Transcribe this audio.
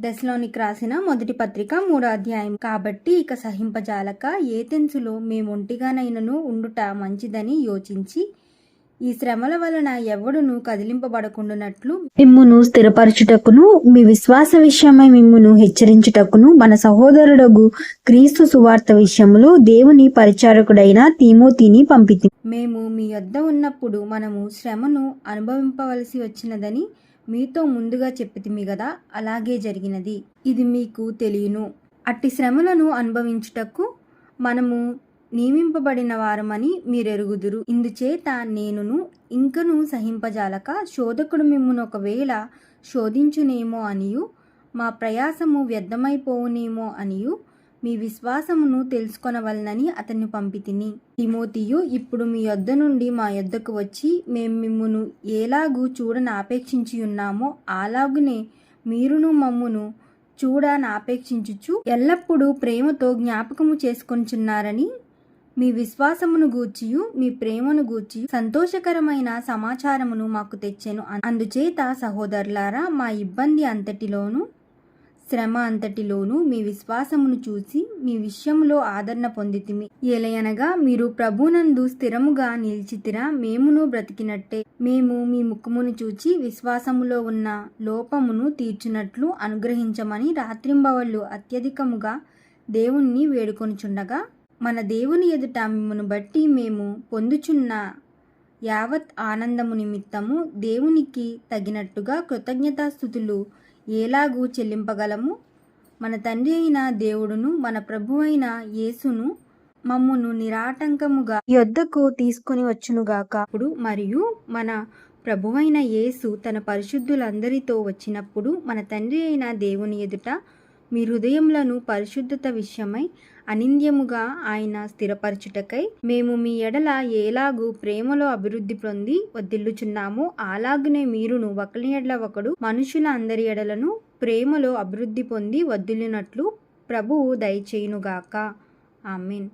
దశలోనికి రాసిన మొదటి పత్రిక 3వ అధ్యాయం. కాబట్టి ఇక సహింపజాలక ఏతెన్సులో మేమొంటిగానైనను ఉండుట మంచిదని యోచించి ఈ శ్రమల వలన ఎవడును కదిలింపబడకుండునట్లు మిమ్మును స్థిరపరచుటకును మీ విశ్వాస విషయమై మిమ్మును హెచ్చరించుటకును మన సహోదరుడగు క్రీస్తు సువార్త విషయములో దేవుని పరిచారకుడైన తిమోతిని పంపితి. మేము మీ యొద్ద ఉన్నప్పుడు మనము శ్రమను అనుభవింపవలసి వచ్చినదని మీతో ముందుగా చెప్పితిమి గదా, అలాగే జరిగినది. ఇది మీకు తెలియను. అట్టి శ్రమలను అనుభవించుటకు మనము నియమింపబడిన వారమని మీరెరుగుదురు. ఇందుచేత నేనును ఇంకను సహింపజాలక శోధకుడు మిమ్మును ఒకవేళ శోధించునేమో అనియు మా ప్రయాసము వ్యర్థమైపోవునేమో అనియు మీ విశ్వాసమును తెలుసుకొనవలనని అతన్ని పంపితిని. తిమోతియు ఇప్పుడు మీ యొద్ద నుండి మా యొద్దకు వచ్చి మేము మిమ్మును ఏలాగు చూడనాపేక్షించియున్నామో అలాగునే మీరును మమ్మును చూడనాపేక్షించుచు ఎల్లప్పుడూ ప్రేమతో జ్ఞాపకము చేసుకొనుచున్నారని మీ విశ్వాసమును గూర్చియు మీ ప్రేమను గూర్చి సంతోషకరమైన సమాచారమును మాకు తెచ్చెను. అందుచేత సహోదరులారా, మా ఇబ్బంది అంతటిలోను శ్రమ అంతటిలోను మీ విశ్వాసమును చూసి మీ విషయంలో ఆదరణ పొందితిమి. ఏలయనగా మీరు ప్రభునందు స్థిరముగా నిలిచితిరా, మేమును బ్రతికినట్టే. మేము మీ ముఖమును చూచి విశ్వాసములో ఉన్న లోపమును తీర్చునట్లు అనుగ్రహించమని రాత్రింబవళ్ళు అత్యధికముగా దేవుణ్ణి వేడుకొనుచుండగా, మన దేవుని ఎదుట మిమ్మును బట్టి మేము పొందుచున్న యావత్ ఆనందము నిమిత్తము దేవునికి తగినట్టుగా కృతజ్ఞతాస్తుతులు ఏలాగూ చెల్లింపగలము. మన తండ్రి అయిన దేవుడును మన ప్రభువైన యేసును మమ్మును నిరాటంకముగా యొద్దకు తీసుకొని వచ్చునుగాక. అప్పుడు మరియు మన ప్రభువైన యేసు తన పరిశుద్ధులందరితో వచ్చినప్పుడు మన తండ్రి అయిన దేవుని ఎదుట మీ హృదయములను పరిశుద్ధత విషయమై అనింద్యముగా ఆయన స్థిరపరచుటకై మేము మీ ఎడల ఏలాగు ప్రేమలో అభివృద్ధి పొంది వర్ధిల్లుచున్నామో అలాగునే మీరును ఒకని ఎడల ఒకడు మనుషుల అందరి ఎడలను ప్రేమలో అభివృద్ధి పొంది వర్ధిల్లునట్లు ప్రభువు దయచేయునుగాక. ఆమేన్.